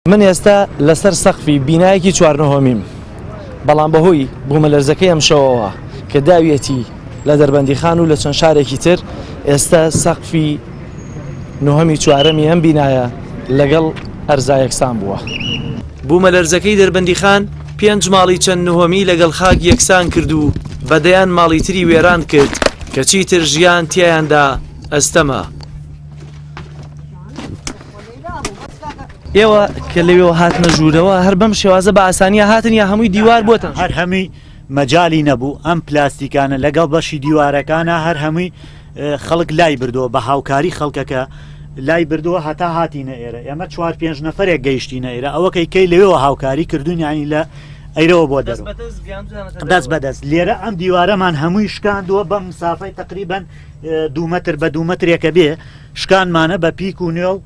من ئێستا لەسەر سەقفی بینایەکی چوارنەهۆمیم، بەڵام بەهۆی بوومەلەرزەکەی ئەم شەوەوە کە داویەتی لە دەربەندیخان و لە چەند شارێکی تر، ئێستا سەقفی نۆهەمی چوارەمی ئەم بینایە لەگەڵ ئەرزا یەکسان بووە. بوومەلەرزەکەی دەربەندیخان 5 ماڵی چەند نۆهەمی لەگەڵ خاک یەکسان کرد و بەدەیان ماڵی تری وێران کرد کە چیتر ژیان تیایاندا ئەستەمە. ئێوە کە لەوێەوە هاتنە ژوورەوە هەر بەم شێوازە بە ئاسانیە هاتن یا هەمووی دیوار بووتن؟ هەر هەمووی مەجای نەبوو، ئەم پلاستیکانە لەگەڵ بەشی دیوارەکانە هەر هەمووی خەڵک لای بردەوە بە هاوکاری خەڵکەکە لای بردەوە هەتا هاتینە ئێرە. ئێمە 4-5 نەفرێک گەیشتینە ئێرە، ئەوە کەی لەوێەوە هاوکاری کردوون ینی لە ئەیرەوە بۆ دەست بەدەست. لێرە ئەم دیوارەمان هەمووی شکاندووە بە مسافەی تقریبەن 2 متر بە 2 مترێکە بێ شکانمانە بە پیک و نێڵ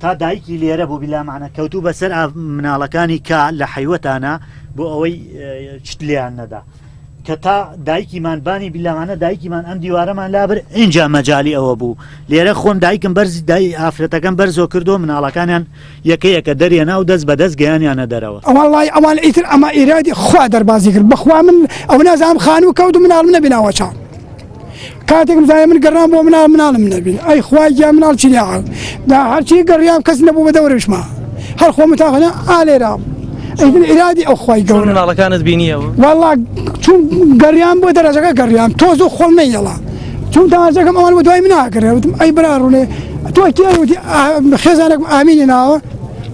تا دایکی لێرە بوو بیلامانە کەوتوو بەسەر مناڵەکانی کا لە حیوەتانە بۆ ئەوەی چتلیان نەدا کە تا دایکیمانبانی بیلامانە دایکیمان ئەم دیوارەمان لابر اینجا مەجای ئەوە بوو. لێرە خۆم دایکم بەرزی دای ئافرەتەکەم بەرزۆ کردو مناڵەکانیان یەکەیەکە دەریێنا و دەست بەدەست گەیانیانە دەرەوە. ئەوڵی ئەوان ئیتر ئەمە ئیرادی خوا دەربازی کرد بەخوا من ئەو نازانم خان و کەوت و مناڵ منە بیناوە چاڵ کاتێکم زای من گەڕام بۆ مناڵم نەبین ئەی خوای گیا مناڵ چیاغ دا هەرچی گەڕیام کەس نەبوو بە دەورشما هەر خۆ متاخەنە ئالێرام ئەیدن ئیرادی ئەو خوای گەورە. مناڵەکانت بینیەوە؟ وەڵا چون گەڕیام بۆ دەرەجەکە گەڕیام تۆز و خۆڵ نەیەڵا چون تاجەکەم ئەوان بە دوای من ناکرێ وتم ئەی براڕونێ تۆ کێوتی خێزانێکم ئامینی ناوە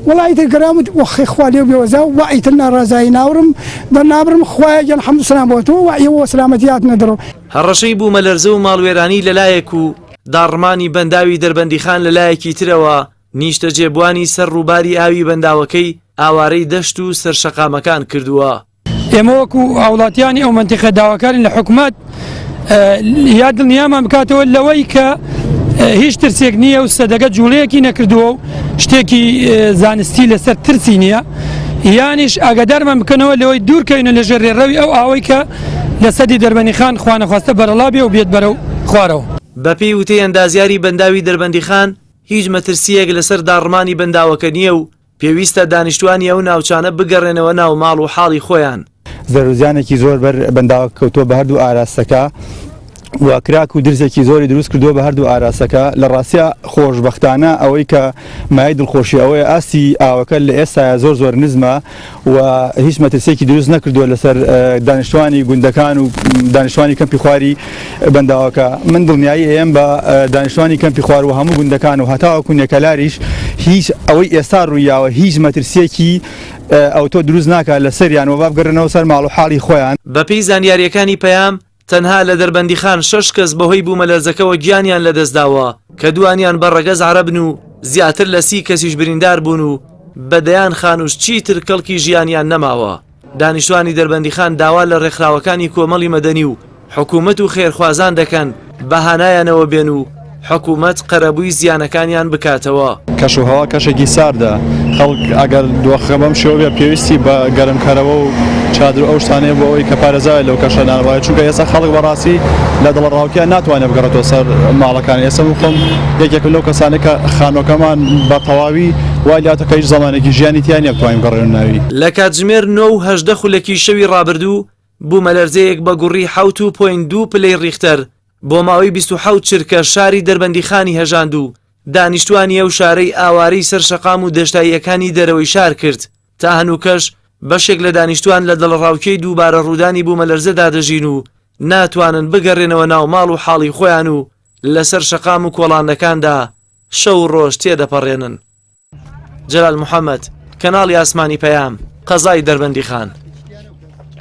وڵی تر گەرامت وەخی خوا لێ بێوەزا و ئیتر ناڕازایی ناورم دەرنابرم خوای گەن حەمد سلام بۆ تۆ و ئەوە سلامەتیات نەدڕۆ. هەڕەشەی بوومەلەرزە و ماڵوێرانی لەلایەک و داڕمانی بەنداوی دەربەندیخان لەلایەکی ترەوە نیشتە جێبوانی سەر ڕووباری ئاوی بەنداوەکەی ئاوارەی دەشت و سەرشەقامەکان کردووە. ئێمە وەکو هاوڵاتیانی ئەو منتیقە داواکارین لە حکوومەت یا دڵنیامان بکاتەوە لەوەی کە هیچ ترسێک نییە و سەدەگە جوڵەیەکی نەکردووە و شتێکی زانستی لەسەر ترسی نییە یانیش ئاگادارمان بکەنەوە لەوەی دوورکەینە لە ژێڕێڕەوی ئەو ئاوەی کە لە سەدی دەربەندیخان خوانەخواستە بەرەڵا بێ و بێت بەرەو خوارەوە. بەپێی وتەی ئەندازیاری بەنداوی دەربەندیخان هیچ مەترسیەک لەسەر داڕمانی بەنداوەکە نییە و پێویستە دانیشتوانی ئەو ناوچانە بگەڕێنەوە ناو ماڵ و حاڵی خۆیان. زەروزیانێکی زۆر بەر بەنداوە کەوتووە بە هەردوو ئاراستەکە و کراک و درزێکی زۆری دروست کردووە بە هەردوو ئاراستەکە. لە ڕاستیە خۆشبەختانە ئەوەی کە مای دڵخۆشی ئەوەیە ئاستی ئاوەکە لە ئێستا زۆر نزمە و هیچ مەترسێکی دروست نەکردووە لەسەر دانیشتوانی گوندەکان و دانیشتوانی کەمپی خواری بەنداوەکە. من دڵنیایی ئێم بە دانیشتوانی کەمپی خوار و هەموو گوندەکان و هەتاوەکو نێکەلاریش هیچ ئەوەی ئێستا ڕوویاوە هیچ مەترسیەکی ئەو تۆ دروست ناکات لە سەریان و بابگەڕنەوە سەر ماڵ و حاڵی خۆیان. بەپێی زانیاریەکانی پەیام تەنها لە دەربەندیخان 6 کەس بەهۆی بوومەلەرزەکەەوە گیانیان لەدەستداوە کە دوانیان بە ڕەگەز عەرەبن و زیاتر لە 30 کەسیش بریندار بوون و بەدەیان خانوش چیتر کەڵکی ژیانیان نەماوە. دانیشتوانی دەربەندیخان داوا لە ڕێکخراوەکانی کۆمەڵی مەدەنی و حکوومەت و خێرخوازان دەکەن بەهانایانەوە بێن و حکوومەت قەرەبووی زیانەکانیان بکاتەوە. کەشوهەوا کەشێکی ساردە خەڵک ئەگەر دۆخە بەم شێوە پێویستی بە گەرمکەرەوە و چادر ئەو شتانەیە بۆ ئەوەی کە پارێزای لەو کەشەدانەوە چونکە ئێستا خەڵک بەڕاستی لە دڵڕاوکیان ناتوانێت بگەڕێتەوە سەر ماڵەکان. ئێستا خۆم یەکێک لەو کەسانێک کە خانۆکەمان بە تەواوی وای لاتەکە هیچ زەمانێکی ژیانی تیان نەتوانین بگەڕێنە ناوی. لە کاتژمێر 9 و 18 خولەکی شەوی ڕابردوو بوومەلەرزەیەک بە گوڕی 7.2 پلەی ریختەر بۆ ماوەی 27 چرکە شاری دەربەندیخانی هەژاند و دانیشتوانی ئەو شارەی ئاوارەی سەرشەقام و دەشتاییەکانی دەرەوەی شار کرد. تا هەنووکەش بەشێک لە دانیشتوان لە دڵڕاوکەی دووبارە ڕوودانی بوومەلەرزەدا دەژین و ناتوانن بگەڕێنەوە ناو ماڵ و حاڵی خۆیان و لەسەر شەقام و کۆڵانەکاندا شەو ڕۆژ تێدەپەڕێنن. جەلال محەممەد، کەناڵی ئاسمانی پەیام، قەزای دەربەندیخان.